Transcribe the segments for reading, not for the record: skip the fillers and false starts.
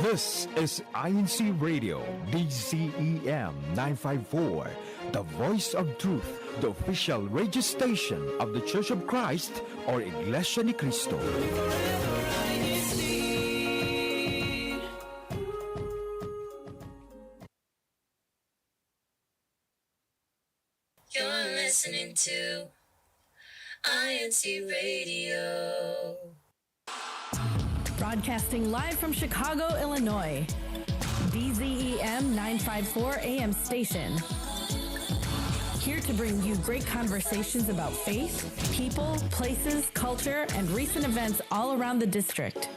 This is INCRadio, DCEM 954, the voice of truth, the official radio station of the Church of Christ or Iglesia ni Cristo. You're listening to INC Radio. Broadcasting live from Chicago, Illinois. DZEM 954 AM station. Here to bring you great conversations about faith, people, places, culture, and recent events all around the district.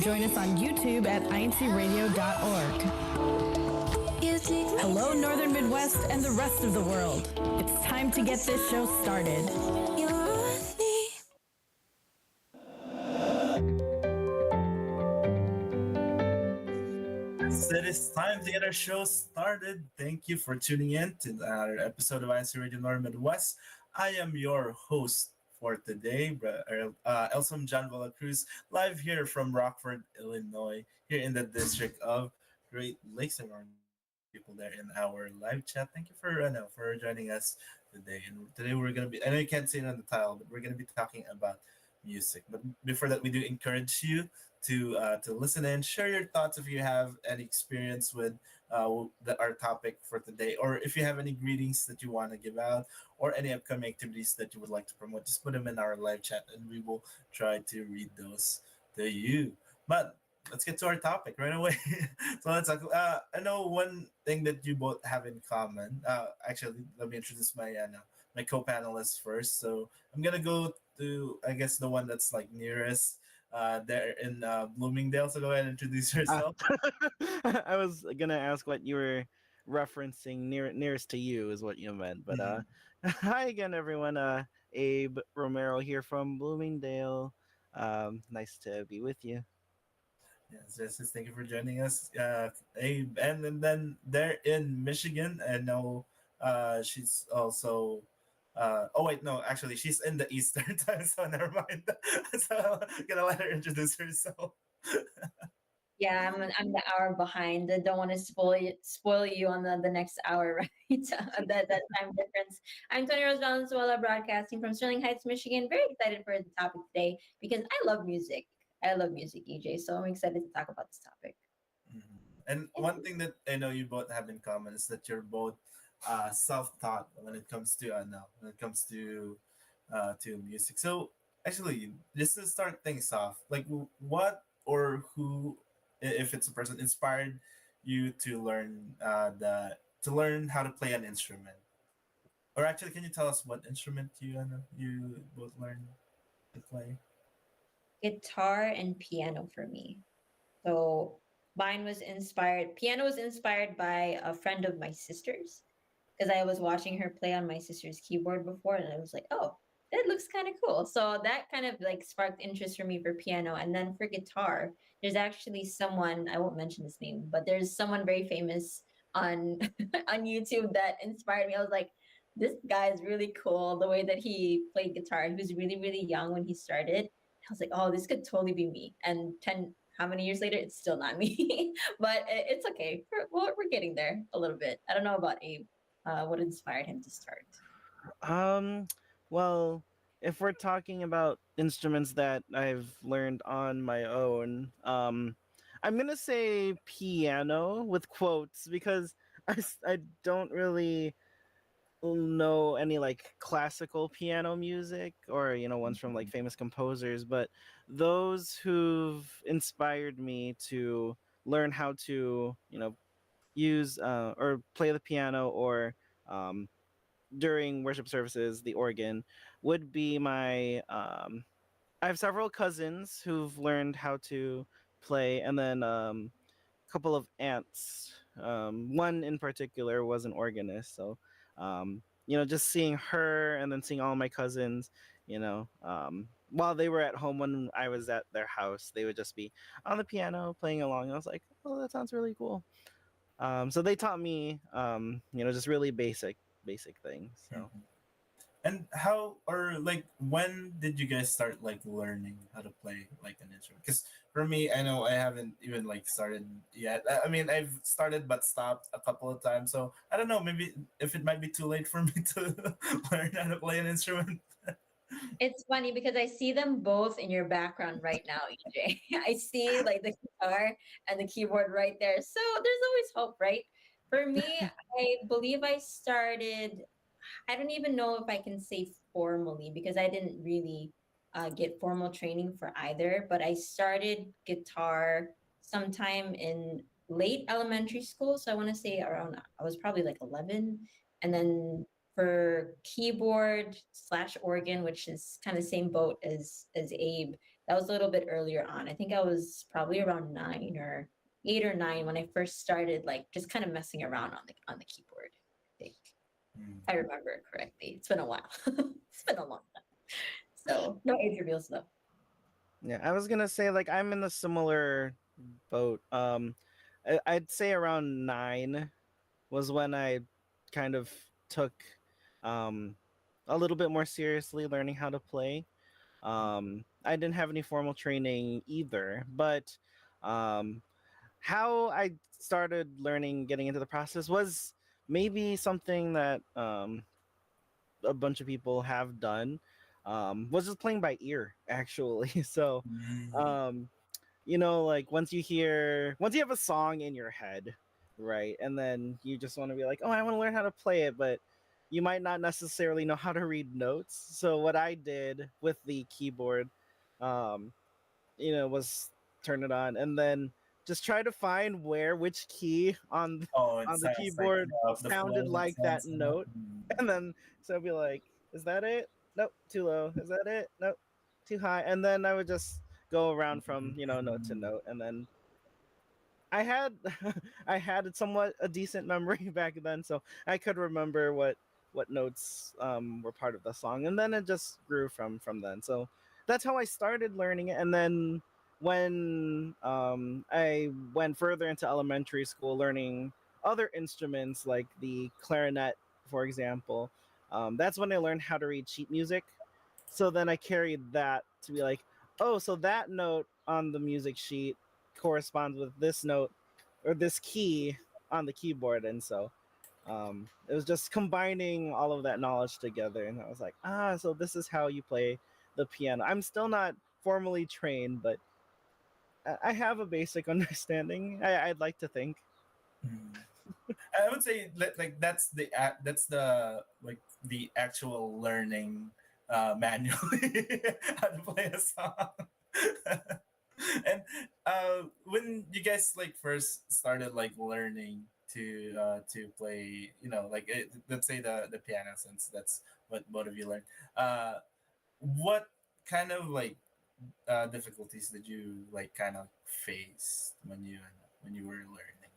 Join us on YouTube at INCradio.org. Hello, Northern Midwest and the rest of the world. It's time to get this show started. It is time to get our show started. Thank you for tuning in to another episode of INC Radio Northern Midwest. I am your host for today, Elsom John Cruz, live here from Rockford, Illinois, here in the district of Great Lakes. And people there in our live chat. Thank you for joining us today. And today we're going to be, I know you can't see it on the title, but we're going to be talking about music. But before that, we do encourage you to listen in, share your thoughts if you have any experience with our topic for today, or if you have any greetings that you want to give out, or any upcoming activities that you would like to promote. Just put them in our live chat, and we will try to read those to you. But let's get to our topic right away. So let's talk. I know one thing that you both have in common. Actually, let me introduce my co-panelists first. So I'm gonna go to, I guess, the one that's like nearest there in Bloomingdale. So go ahead and introduce yourself. I was gonna ask what you were referencing. Nearest to you is what you meant. But hi again, everyone. Abe Romero here from Bloomingdale. Nice to be with you. Yes, thank you for joining us, Abe. And then there in Michigan, and know she's also. Oh wait, no, actually, she's in the Eastern time, so never mind. So I'm gonna let her introduce herself. Yeah, I'm the hour behind. I don't want to spoil you on the next hour, right? that time difference. I'm Tony Rose Valenzuela, broadcasting from Sterling Heights, Michigan. Very excited for the topic today because I love music. I love music, EJ. So I'm excited to talk about this topic. Mm-hmm. And one thing that I know you both have in common is that you're both self-taught when it comes to music. So actually, just to start things off, like what or who, if it's a person, inspired you to learn how to play an instrument? Or actually, can you tell us what instrument you both learned to play? Guitar and piano for me. So piano was inspired by a friend of my sister's, because I was watching her play on my sister's keyboard before, and I was like, oh, that looks kind of cool. So that kind of like sparked interest for me for piano. And then for guitar, there's actually someone, I won't mention his name, but there's someone very famous on on YouTube that inspired me. I was like, this guy is really cool, the way that he played guitar. He was really, really young when he started. I was like, oh, this could totally be me. And how many years later, it's still not me. But it's okay. We're getting there a little bit. I don't know about Abe. What inspired him to start? Well, if we're talking about instruments that I've learned on my own, I'm gonna say piano with quotes because I don't really know any like classical piano music or ones from like famous composers, but those who've inspired me to learn how to use or play the piano or during worship services the organ would be my I have several cousins who've learned how to play, and then a couple of aunts. One in particular was an organist, so just seeing her and then seeing all my cousins, while they were at home when I was at their house, they would just be on the piano playing along. I was like, oh, that sounds really cool. So they taught me, just really basic things. So. And how or like when did you guys start like learning how to play like an instrument? Because for me, I know I haven't even like started yet. I mean, I've started but stopped a couple of times. So I don't know. Maybe if it might be too late for me to learn how to play an instrument. It's funny because I see them both in your background right now, EJ. I see like the guitar and the keyboard right there. So there's always hope, right? For me, I believe I started, I don't even know if I can say formally because I didn't really get formal training for either, but I started guitar sometime in late elementary school. So I want to say around, I was probably like 11. And then for keyboard slash organ, which is kind of same boat as Abe, that was a little bit earlier on. I think I was probably around 9 or 8 or 9 when I first started like just kind of messing around on the keyboard. I think. Mm. I remember it correctly. It's been a while. It's been a long time. So no age reveals though. Yeah, I was gonna say like I'm in a similar boat. I'd say around 9 was when I kind of took um a little bit more seriously learning how to play. I didn't have any formal training either, but um, how I started learning, getting into the process was maybe something that a bunch of people have done. Was just playing by ear, actually. So, Mm. um, like once you have a song in your head, right, and then you just want to be like, oh, I want to learn how to play it, but you might not necessarily know how to read notes. So what I did with the keyboard, um, was turn it on and then just try to find which key Oh, it on the sounds like keyboard the flow sounded of the like that sense. note, and then so I'd be like, is that it? Nope, too low. Is that it? Nope, too high. And then I would just go around from note to note, and then I had I had somewhat a decent memory back then, so I could remember what notes were part of the song, and then it just grew from then. So that's how I started learning it, and then when I went further into elementary school, learning other instruments like the clarinet, for example, that's when I learned how to read sheet music. So then I carried that to be like, oh, so that note on the music sheet corresponds with this note or this key on the keyboard, and so it was just combining all of that knowledge together, and I was like, so this is how you play the piano. I'm still not formally trained, but I have a basic understanding. I'd like to think. Mm. I would say like that's the like the actual learning manually how to play a song. And when you guys like first started like learning to play, like let's say the piano, since that's what both of you learned. What kind of like difficulties did you like kind of face when you were learning it,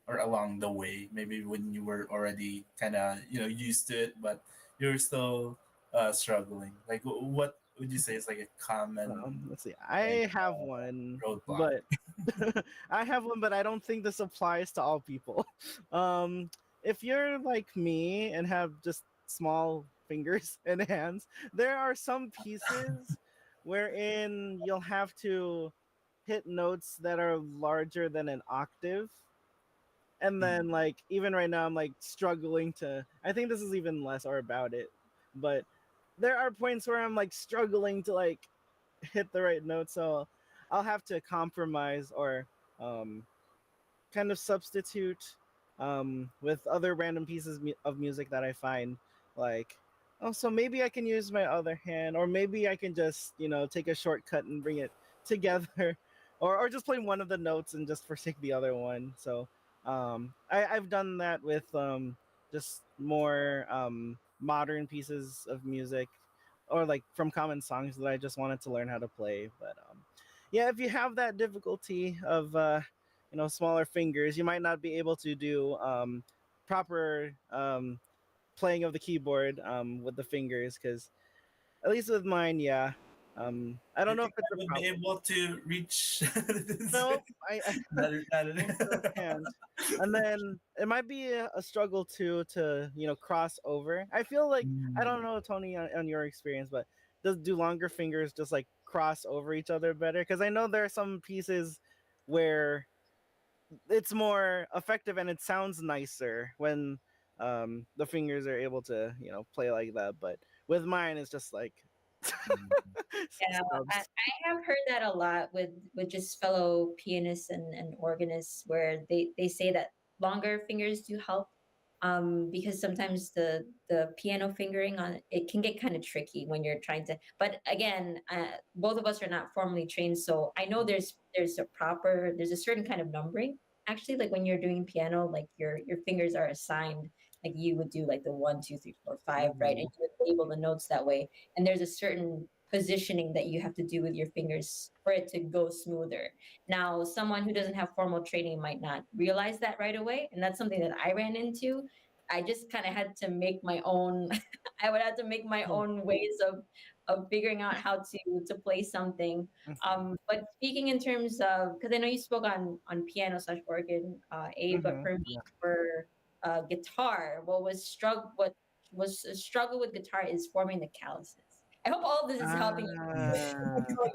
or along the way, maybe when you were already kind of used to it, but you're still struggling, like what would you say is like a common Let's see. like I have one, roadblock? but I have one, but I don't think this applies to all people. Um, if you're like me and have just small fingers and hands, there are some pieces wherein you'll have to hit notes that are larger than an octave. And Mm. then like even right now I'm like struggling to, I think this is even less or about it, but there are points where I'm like struggling to like hit the right note, so I'll have to compromise or um, kind of substitute with other random pieces of music that I find. Like, oh, so maybe I can use my other hand, or maybe I can just take a shortcut and bring it together, or just play one of the notes and just forsake the other one. So I've done that with just more modern pieces of music, or like from common songs that I just wanted to learn how to play. But yeah, if you have that difficulty of smaller fingers, you might not be able to do proper playing of the keyboard with the fingers, because at least with mine, yeah, I Do don't you know if think it's I a would be problem. able to reach? No, I Not I still can't. And then it might be a struggle too to cross over. I feel like I Mm. don't know, Tony, on your experience, but do longer fingers just like cross over each other better? Because I know there are some pieces where it's more effective and it sounds nicer when the fingers are able to play like that. But with mine, it's just like Yeah, I, stubs. I have heard that a lot with just fellow pianists and organists, where they say that longer fingers do help, because sometimes the piano fingering on it can get kind of tricky when you're trying to. But again, both of us are not formally trained, so I know there's a certain kind of numbering. Actually, like when you're doing piano, like your fingers are assigned, like you would do like the 1, 2, 3, 4, 5, right, and Mhm. you would label the notes that way, and there's a certain positioning that you have to do with your fingers for it to go smoother. Now, someone who doesn't have formal training might not realize that right away, and that's something that I ran into. I just kind of had to make my own. I would have to make my own ways of figuring out how to play something. Mhm, But speaking in terms of, because I know you spoke on piano slash organ, A, but mhm, for me, for guitar, what was a struggle with guitar is forming the calluses. I hope all of this is helping you. Ah.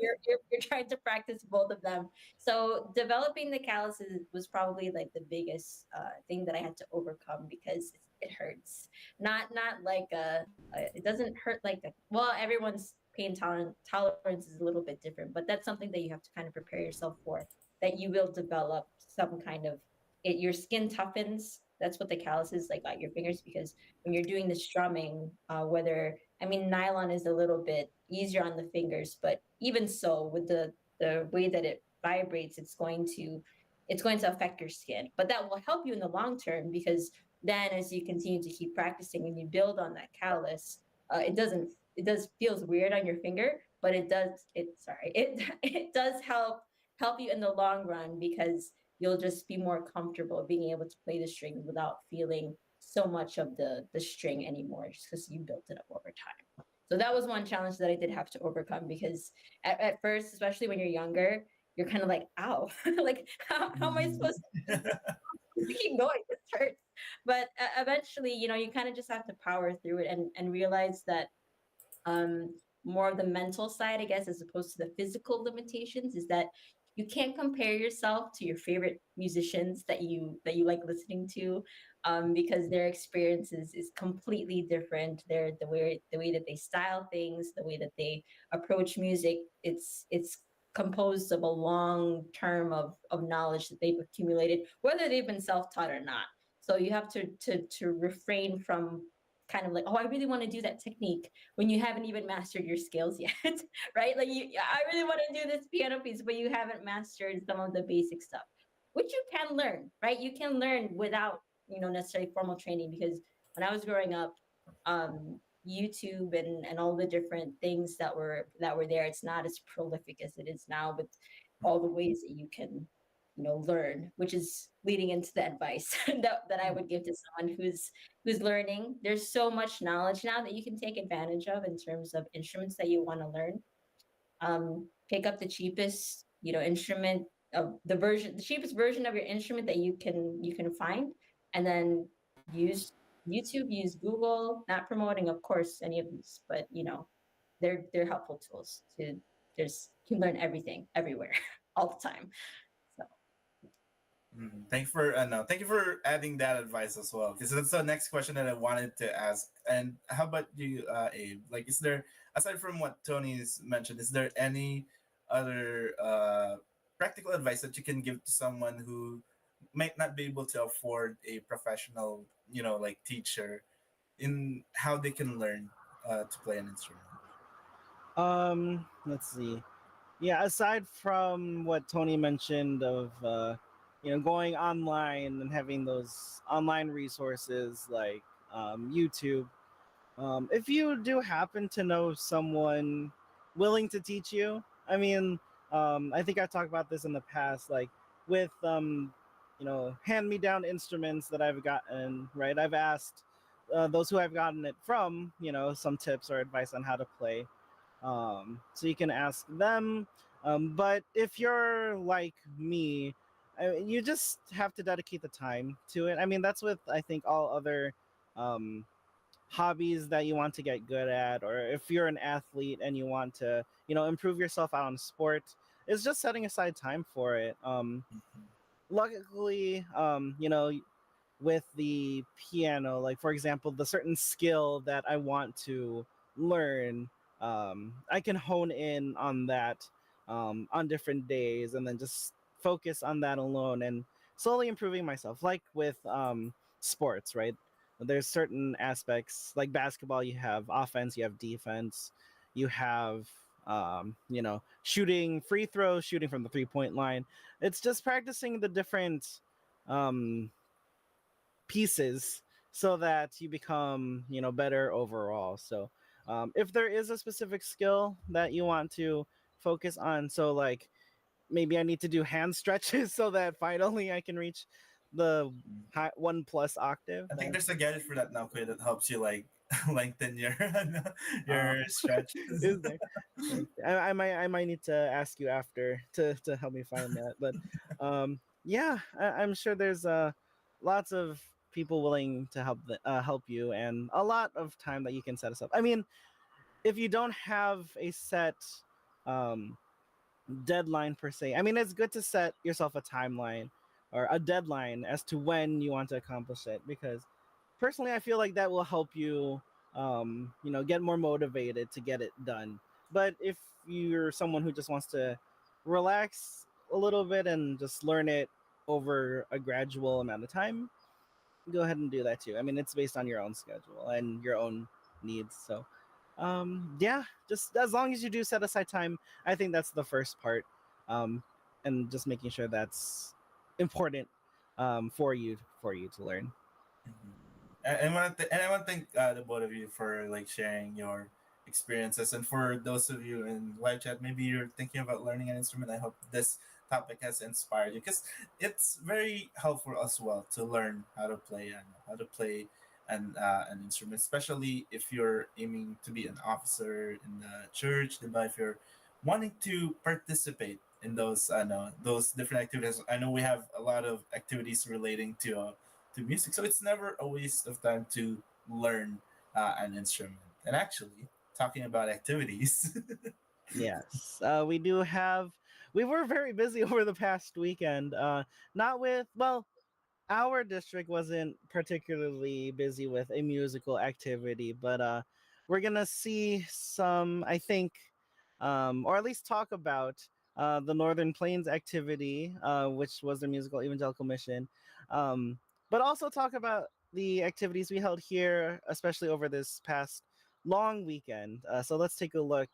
You're trying to practice both of them. So developing the calluses was probably like the biggest thing that I had to overcome, because it hurts. Not like it doesn't hurt like a, well, everyone's tolerance is a little bit different, but that's something that you have to kind of prepare yourself for, that you will develop some kind of your skin toughens. That's what the callus is like on your fingers, because when you're doing the strumming, whether, I mean, nylon is a little bit easier on the fingers, but even so, with the way that it vibrates, it's going to affect your skin. But that will help you in the long term, because then as you continue to keep practicing and you build on that callus, it does feels weird on your finger, but it does help you in the long run, because you'll just be more comfortable being able to play the strings without feeling so much of the string anymore, just because you built it up over time. So that was one challenge that I did have to overcome, because at first, especially when you're younger, you're kind of like, ow, like how am I supposed to keep going? This hurts. But eventually, you kind of just have to power through it, and realize that um, more of the mental side, I guess, as opposed to the physical limitations, is that you can't compare yourself to your favorite musicians that you like listening to, because their experience is completely different. The way that they style things, the way that they approach music, it's composed of a long term of knowledge that they've accumulated, whether they've been self-taught or not. So you have to refrain from kind of like, oh, I really want to do that technique when you haven't even mastered your scales yet, right? Like I really want to do this piano piece, but you haven't mastered some of the basic stuff, which you can learn, right? You can learn without, necessarily formal training, because when I was growing up, YouTube and all the different things that were there, it's not as prolific as it is now, with all the ways that you can learn, which is leading into the advice that I would give to someone who's learning. There's so much knowledge now that you can take advantage of in terms of instruments that you want to learn. Pick up the cheapest instrument of the cheapest version of your instrument that you can find, and then use YouTube, use Google. Not promoting, of course, any of these, but they're helpful tools to you can learn everything everywhere all the time. So Thank you for adding that advice as well. Because that's the next question that I wanted to ask. And how about you, Abe? Like, is there, aside from what Tony's mentioned, is there any other practical advice that you can give to someone who might not be able to afford a professional, like teacher, in how they can learn to play an instrument? Let's see. Yeah, aside from what Tony mentioned of going online and having those online resources like YouTube, if you do happen to know someone willing to teach you, I mean, I think I talked about this in the past, like with hand-me-down instruments that I've gotten. Right, I've asked those who I've gotten it from, some tips or advice on how to play. So you can ask them. But if you're like me, you just have to dedicate the time to it. I mean, that's with I think all other um, hobbies that you want to get good at, or if you're an athlete and you want to, improve yourself out on sport, it's just setting aside time for it. Mhm. Luckily, with the piano, like for example, the certain skill that I want to learn, I can hone in on that on different days and then just focus on that alone and slowly improving myself. Like with sports, right? There's certain aspects like basketball, you have offense, you have defense, you have shooting free throws, shooting from the 3 point line. It's just practicing the different um pieces so that you become better overall. So if there is a specific skill that you want to focus on, so like maybe I need to do hand stretches so that finally I can reach the one plus octave, I think then there's a gadget for that now, Quay, that helps you like lengthen your uh, your stretches. is there. Okay. I might need to ask you after to help me find that. But yeah, I'm sure there's lots of people willing to help you, and a lot of time that you can set us up. I mean, if you don't have a set um, deadline per se, I mean, it's good to set yourself a timeline or a deadline as to when you want to accomplish it, because personally I feel like that will help you get more motivated to get it done. But if you're someone who just wants to relax a little bit and just learn it over a gradual amount of time, go ahead and do that too. I mean, it's based on your own schedule and your own needs. So yeah, just as long as you do set aside time, I think that's the first part. um and just making sure that's important for you to learn. Mhm. And I want to thank the both of you for like sharing your experiences, and for those of you in live chat, maybe you're thinking about learning an instrument. I hope this topic has inspired you, because it's very helpful as well to learn how to play and how to play an instrument, especially if you're aiming to be an officer in the church. But if you're wanting to participate in those, I know those different activities. I know we have a lot of activities relating to music. So it's never a waste of time to learn an instrument. And actually, talking about activities, Yes, we were very busy over the past weekend. Not with, well, our district wasn't particularly busy with a musical activity, but we're gonna see some, I think, or at least talk about the Northern Plains activity, which was the musical evangelical mission, but also talk about the activities we held here, especially over this past long weekend. So let's take a look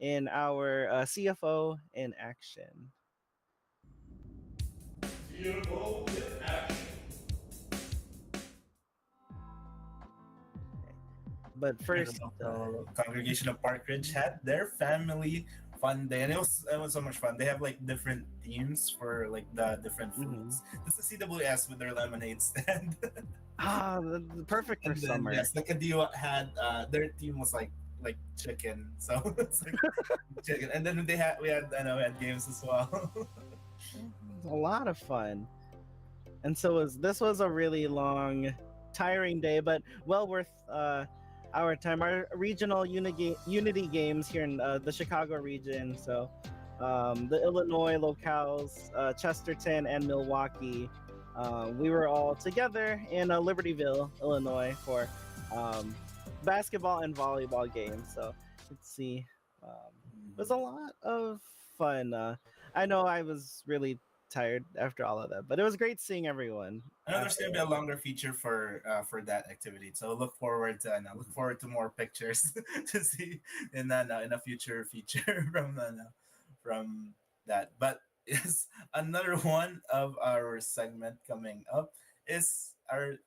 in our CFO in action. But first, so Congregation of Park Ridge had their family fun day, and it was so much fun. They have like different themes for like the different mhm. foods. That's the CWS with their lemonade stand. The perfect for And then summer. yes, the Kadiwa had their team was like chicken, so it's like chicken. And then we had games as well. It was a lot of fun. And so this was a really long, tiring day, but well worth our time. Our regional unity games here in the Chicago region. So the Illinois locales, Chesterton and Milwaukee. We were all together in Libertyville, Illinois, for um, basketball and volleyball games. So let's see. It was a lot of fun. I know I was really tired after all of that, but it was great seeing everyone I know there's after gonna be a all that. longer feature for that activity, so look forward to more pictures to see in a future feature from that. But yes, another one of our segment coming up is our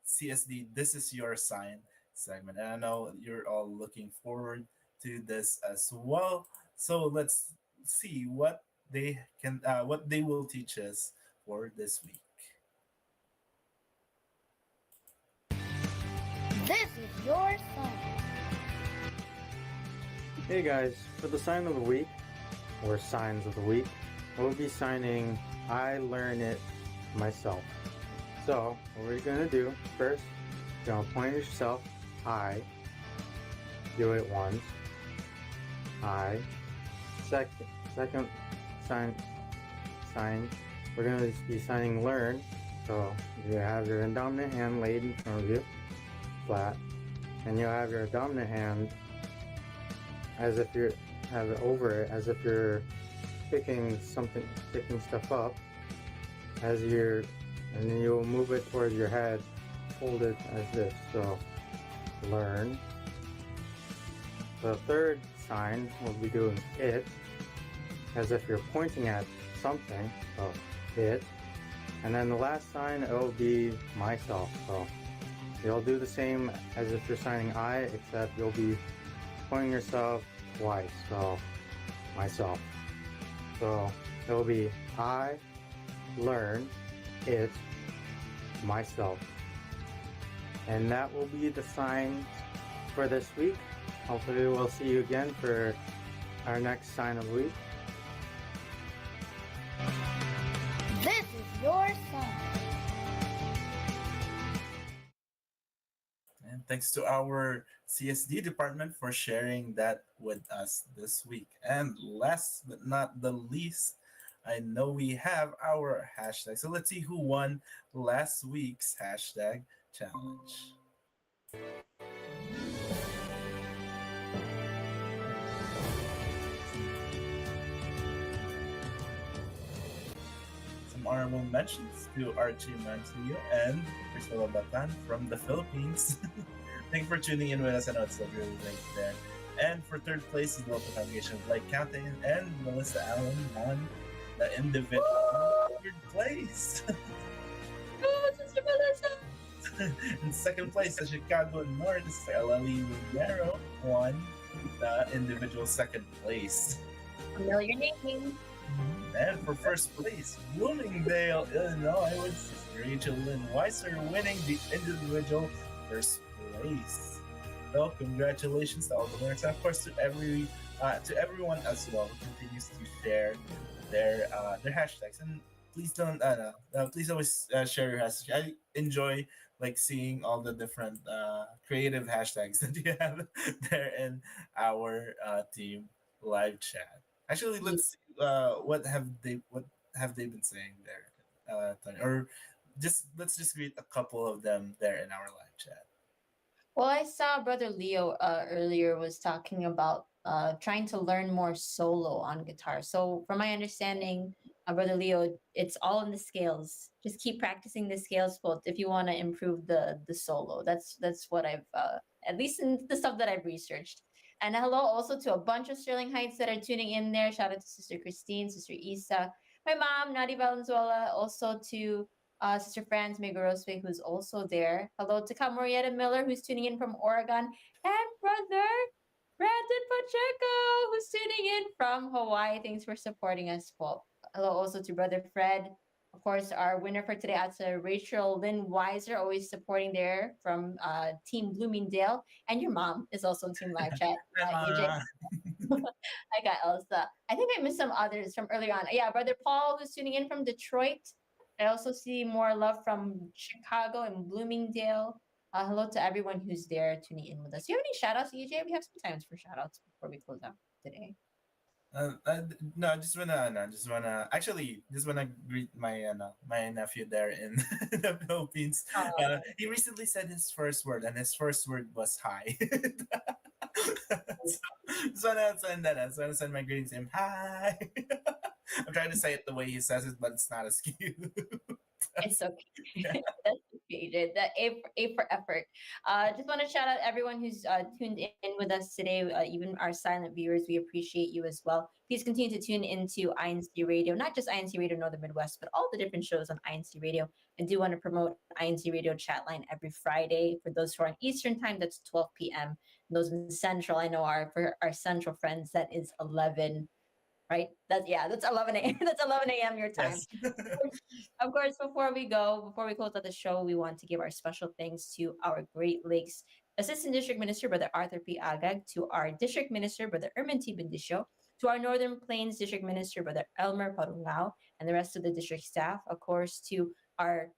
CSD. This is your sign segment, and I know you're all looking forward to this as well. So let's see what they will teach us for this week. This is your sign. Hey guys, for the sign of the week, or signs of the week, we'll be signing I Learn It Myself. So, what we're going to do first, you're going to point at yourself, I, do it once, I, second sign, we're going to be signing Learn. So, you have your dominant hand laid in front of you, flat, and you'll have your dominant hand as if you have it over it, as if you're picking stuff up, and then you'll move it towards your head, hold it as this. So, learn. The third sign will be doing it, as if you're pointing at something. So, it. And then the last sign, it will be myself. So, you'll do the same as if you're signing I, except you'll be pointing yourself twice. So, myself. So, it'll be I learn it myself. And that will be the signs for this week. Hopefully we'll see you again for our next sign of the week. This is your song. And thanks to our CSD department for sharing that with us this week. And last but not the least, I know we have our hashtag. So let's see who won last week's hashtag challenge. Some honorable mentions to Archie Mancillo and Priscilla Batan from the Philippines. Thank you for tuning in with us. I know it's still really late there. And for third place is the local congregation of Lake County and Melissa Allen won the individual third place. Oh, Sister Melissa! In second place, the Chicago North, Ellie Rivero won the individual second place. Familiar name. And for first place, Bloomingdale, Illinois, with Sister Rachel Lynn Weiser winning the individual first place. So congratulations to all the winners, and of course to everyone as well who continues to share their hashtags. And please don't please always share your hashtags. I enjoy like seeing all the different creative hashtags that you have there in our team live chat. Actually, let's see what have they been saying there, Tony? Or let's just read a couple of them there in our live chat. Well, I saw Brother Leo earlier was talking about trying to learn more solo on guitar. So, from my understanding, Brother Leo, it's all in the scales. Just keep practicing the scales, both if you want to improve the solo. That's what I've at least in the stuff that I've researched. And hello also to a bunch of Sterling Heights that are tuning in there. Shout out to Sister Christine, Sister Isa, my mom, Nadi Valenzuela, also to Sister Franz Megorospe, who's also there. Hello to Camorietta Miller, who's tuning in from Oregon. And brother Brandon Pacheco, who's tuning in from Hawaii. Thanks for supporting us, Paul. Hello also to brother Fred. Of course, our winner for today, Rachel Lynn Weiser, always supporting there from Team Bloomingdale. And your mom is also in Team Live Chat. AJ. I got Elsa. I think I missed some others from earlier on. Yeah, brother Paul, who's tuning in from Detroit. I also see more love from Chicago and Bloomingdale. Hello to everyone who's there tuning in with us. Do you have any shout outs, EJ? We have some times for shout outs before we close out today. No, just wanna greet my my nephew there in the Philippines. He recently said his first word, and his first word was hi. So just wanna send my greetings to him. Hi. I'm trying to say it the way he says it, but it's not as cute. It's okay. Yeah. That's appreciated. The A for effort. Just want to shout out everyone who's tuned in with us today, even our silent viewers. We appreciate you as well. Please continue to tune into INC Radio, not just INC Radio Northern Midwest, but all the different shows on INC Radio. I do want to promote INC Radio chat line every Friday. For those who are on Eastern time, that's 12 p.m. Those in Central, I know are for our Central friends, that is 11. Right? That's 11 a.m. That's 11 a.m. your time. Yes. Of course, before we close out the show, we want to give our special thanks to our Great Lakes Assistant District Minister Brother Arthur P. Agag, to our District Minister Brother Ermin T. Bendicio, to our Northern Plains District Minister Brother Elmer Parungao, and the rest of the district staff, of course, to our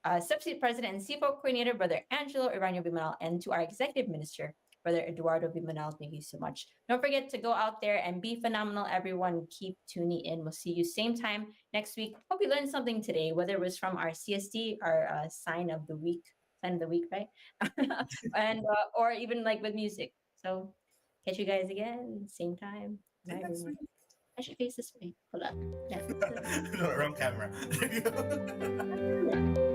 CEBSI President and CFO Coordinator Brother Angelo Iranio Bimanal, and to our Executive Minister Brother Eduardo Bimanal. Thank you so much. Don't forget to go out there and be phenomenal, everyone. Keep tuning in. We'll see you same time next week. Hope you learned something today, whether it was from our CSD, our sign of the week, right? And or even like with music. So catch you guys again, same time. See you Bye, next everyone. week. I should face this way. Hold up. Yeah. No, wrong camera. There you go.